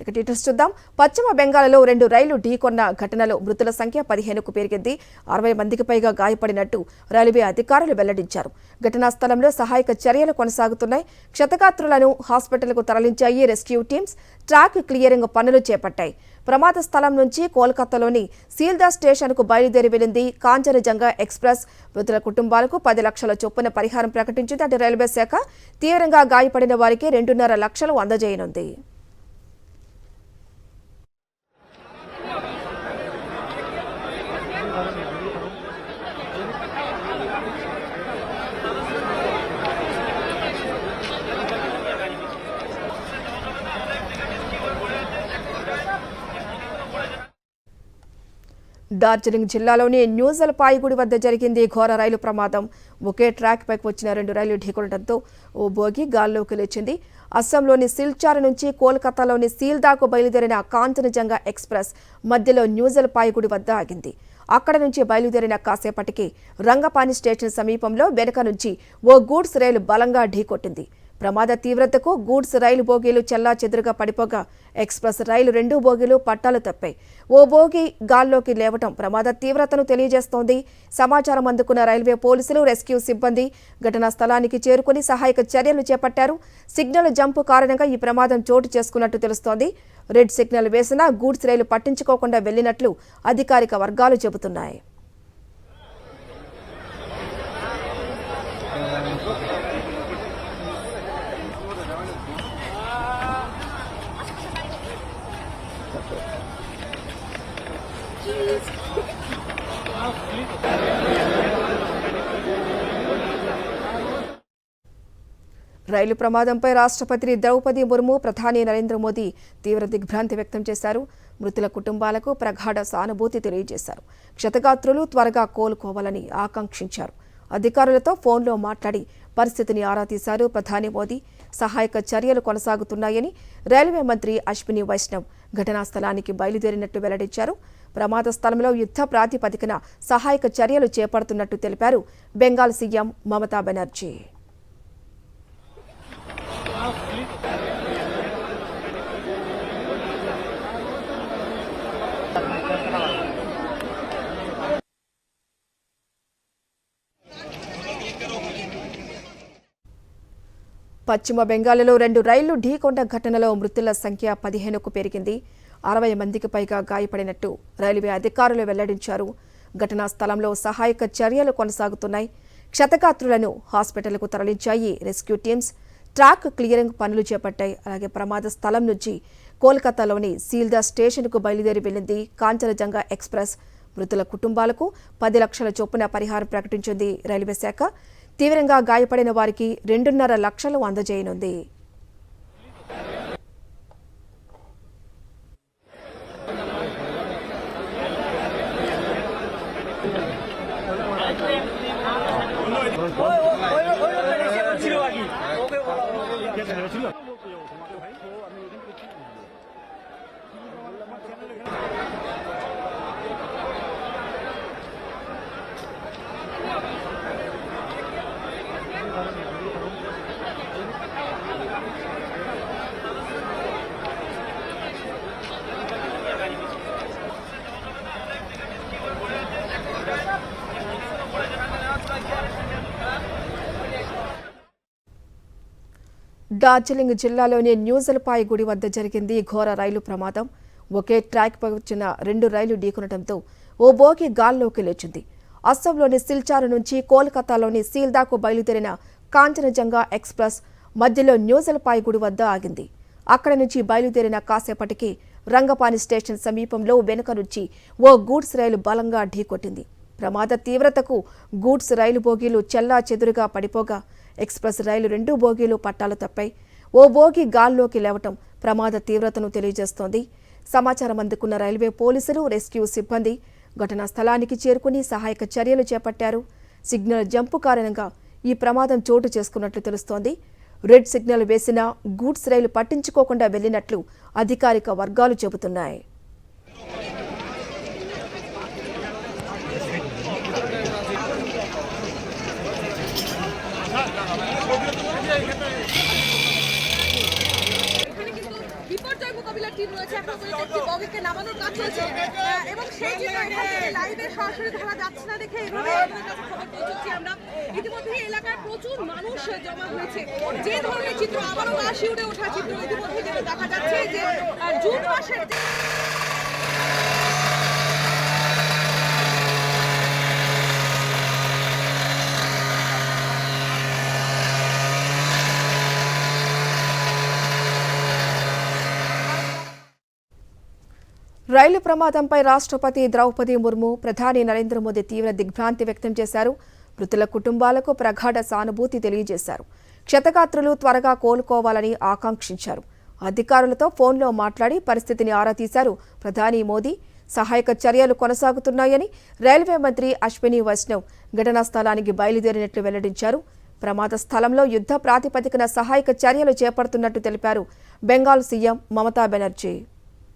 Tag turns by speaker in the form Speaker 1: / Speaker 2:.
Speaker 1: Details చూద్దాం. పశ్చిమ బెంగాల్లో 2 రైళ్లు ఢీకొన్న ఘటనలో మృతుల సంఖ్య 15కు పెరిగింది. 60 మందికి పైగా గాయపడినట్టు రైల్వే అధికారులు వెల్లడించారు. ఘటనా స్థలంలో సహాయక చర్యలు కొనసాగుతున్నాయి. క్షతగాత్రులను హాస్పిటల్కు తరలించాయి రెస్క్యూ టీమ్స్. ట్రాక్ క్లియరింగ్ పనులు చేపట్టాయి. ప్రమాద స్థలం నుంచి కోల్కతాలోని సీల్దా స్టేషన్కు బయలుదేరి వెళ్లింది కాంచనజంగా ఎక్స్ప్రెస్. మృతుల కుటుంబాలకు 10 లక్షల చొప్పున పరిహారం ప్రకటించింది. అటు రైల్వే శాఖ తీవ్రంగా గాయపడిన వారికి 2.5 లక్షలు అందజేయనుంది. డార్జిలింగ్ జిల్లాలోని న్యూజల్పాయిగూడి వద్ద జరిగింది ఘోర రైలు ప్రమాదం. ఒకే ట్రాక్ పైకి వచ్చిన 2 రైళ్లు ఢీకొనడంతో ఓ బోగి గాల్లోకి లేచింది. అస్సాంలోని సిల్చార్ నుంచి కోల్కతాలోని సీల్దాకు బయలుదేరిన కాంచనజంగా ఎక్స్ప్రెస్ మధ్యలో న్యూజల్పాయిగూడి వద్ద ఆగింది. అక్కడ నుంచి బయలుదేరిన కాసేపటికి రంగపాని స్టేషన్ సమీపంలో వెనుక నుంచి ఓ గూడ్స్ రైలు బలంగా ఢీకొట్టింది. ప్రమాద తీవ్రతకు గూడ్స్ రైలు బోగీలు చెల్లాచెదురుగా పడిపోగా ఎక్స్ప్రెస్ రైలు 2 బోగీలు పట్టాలు తప్పాయి. ఓ బోగి గాల్లోకి లేవటం ప్రమాద తీవ్రతను తెలియజేస్తోంది. సమాచారం అందుకున్న రైల్వే పోలీసులు, రెస్క్యూ సిబ్బంది ఘటనా స్థలానికి చేరుకుని సహాయక చర్యలు చేపట్టారు. సిగ్నల్ జంపు కారణంగా ఈ ప్రమాదం చోటు చేసుకున్నట్టు తెలుస్తోంది. రెడ్ సిగ్నల్ వేసినా గూడ్స్ రైలు పట్టించుకోకుండా వెళ్లినట్లు అధికారిక వర్గాలు చెబుతున్నాయి. రైలు ప్రమాదంపై రాష్ట్రపతి ద్రౌపది ముర్ము, ప్రధాని నరేంద్ర మోదీ తీవ్ర దిగ్భ్రాంతి వ్యక్తం చేశారు. మృతుల కుటుంబాలకు ప్రగాఢ సానుభూతి తెలియజేశారు. క్షతగాత్రులు త్వరగా కోలుకోవాలని ఆకాంక్షించారు. అధికారులతో ఫోన్లో మాట్లాడి పరిస్థితిని ఆరా తీశారు ప్రధాని మోదీ. సహాయక చర్యలు కొనసాగుతున్నాయని రైల్వే మంత్రి అశ్విని వైష్ణవ్ ఘటనా స్థలానికి బయలుదేరినట్టు వెల్లడించారు. ప్రమాద స్థలంలో యుద్ధ ప్రాతిపదికన సహాయక చర్యలు చేపడుతున్నట్టు తెలిపారు బెంగాల్ సీఎం మమతా బెనర్జీ. పశ్చిమ బెంగాల్లో 2 రైళ్లు ఢీకొన్న ఘటనలో మృతుల సంఖ్య 15కు పెరిగింది. 60 మందికి పైగా గాయపడినట్టు రైల్వే అధికారులు వెల్లడించారు. ఘటనా స్థలంలో సహాయక చర్యలు కొనసాగుతున్నాయి. క్షతగాత్రులను హాస్పిటల్కు తరలించాయి రెస్క్యూ టీమ్స్. ట్రాక్ క్లియరింగ్ పనులు చేపట్టాయి. అలాగే ప్రమాద స్థలం నుంచి కోల్కతాలోని సీల్దా స్టేషన్కు బయలుదేరి వెళ్లింది కాంచనజంగా ఎక్స్ప్రెస్. మృతుల కుటుంబాలకు 10 లక్షల చొప్పున పరిహారం ప్రకటించింది రైల్వే శాఖ. తీవ్రంగా గాయపడిన వారికి 2.5 లక్షలు అందజేయనుంది. డార్జిలింగ్ జిల్లాలోని న్యూజల్పాయిగూడి వద్ద జరిగింది ఘోర రైలు ప్రమాదం. ఒకే ట్రాక్ పై వచ్చిన 2 రైళ్లు ఢీకొనడంతో ఓ బోగి గాల్లోకి లేచింది. అస్సాంలోని సిల్చార్ నుంచి కోల్కతాలోని సీల్దాకు బయలుదేరిన కాంచనజంగా ఎక్స్ప్రెస్ మధ్యలో న్యూజల్పాయిగూడి వద్ద ఆగింది. అక్కడ నుంచి బయలుదేరిన కాసేపటికి రంగపాని స్టేషన్ సమీపంలో వెనుక నుంచి ఓ గూడ్స్ రైలు బలంగా ఢీకొట్టింది. ప్రమాద తీవ్రతకు గూడ్స్ రైలు బోగీలు చెల్లాచెదురుగా పడిపోగా ఎక్స్ప్రెస్ రైలు 2 బోగీలు పట్టాలు తప్పాయి. ఓ బోగి గాల్లోకి లేవటం ప్రమాద తీవ్రతను తెలియజేస్తోంది. సమాచారం అందుకున్న రైల్వే పోలీసులు, రెస్క్యూ సిబ్బంది ఘటనా స్థలానికి చేరుకుని సహాయక చర్యలు చేపట్టారు. సిగ్నల్ జంపు కారణంగా ఈ ప్రమాదం చోటు చేసుకున్నట్లు తెలుస్తోంది. రెడ్ సిగ్నల్ వేసినా గూడ్స్ రైలు పట్టించుకోకుండా వెళ్లినట్లు అధికారిక వర్గాలు చెబుతున్నాయి.
Speaker 2: বিপর্যয় মোকাবিলার টিম রয়েছে, এখন পর্যন্ত একটি বগিকে নামানোর কাজ চলছে এবং সেই চিত্র এখান থেকে লাইভে সরাসরি ধরা যাচ্ছে না দেখে এভাবে আমাদের কাছে খবর পৌঁছচ্ছে আমরা। ইতিমধ্যে এলাকায় প্রচুর মানুষ জমা হয়েছে। যে ধরনের চিত্র আবারও গা শিউরে ওঠা চিত্র ইতিমধ্যে যেটা দেখা যাচ্ছে যে জুন মাসের
Speaker 1: రైలు ప్రమాదంపై రాష్ట్రపతి ద్రౌపది ముర్ము ప్రధాని నరేంద్ర మోదీ తీవ్ర దిగ్భ్రాంతి వ్యక్తం చేశారు. మృతుల కుటుంబాలకు ప్రగాఢ సానుభూతి తెలియజేశారు. క్షతగాత్రులు త్వరగా కోలుకోవాలని ఆకాంక్షించారు. అధికారులతో ఫోన్లో మాట్లాడి పరిస్థితిని ఆరా తీశారు ప్రధాని మోదీ. సహాయక చర్యలు కొనసాగుతున్నాయని రైల్వే మంత్రి అశ్విని వైష్ణవ్ ఘటనా స్థలానికి బయలుదేరినట్లు వెల్లడించారు. ప్రమాద స్థలంలో యుద్ధ ప్రాతిపదికన సహాయక చర్యలు చేపడుతున్నట్టు తెలిపారు బెంగాల్ సీఎం మమతా బెనర్జీ.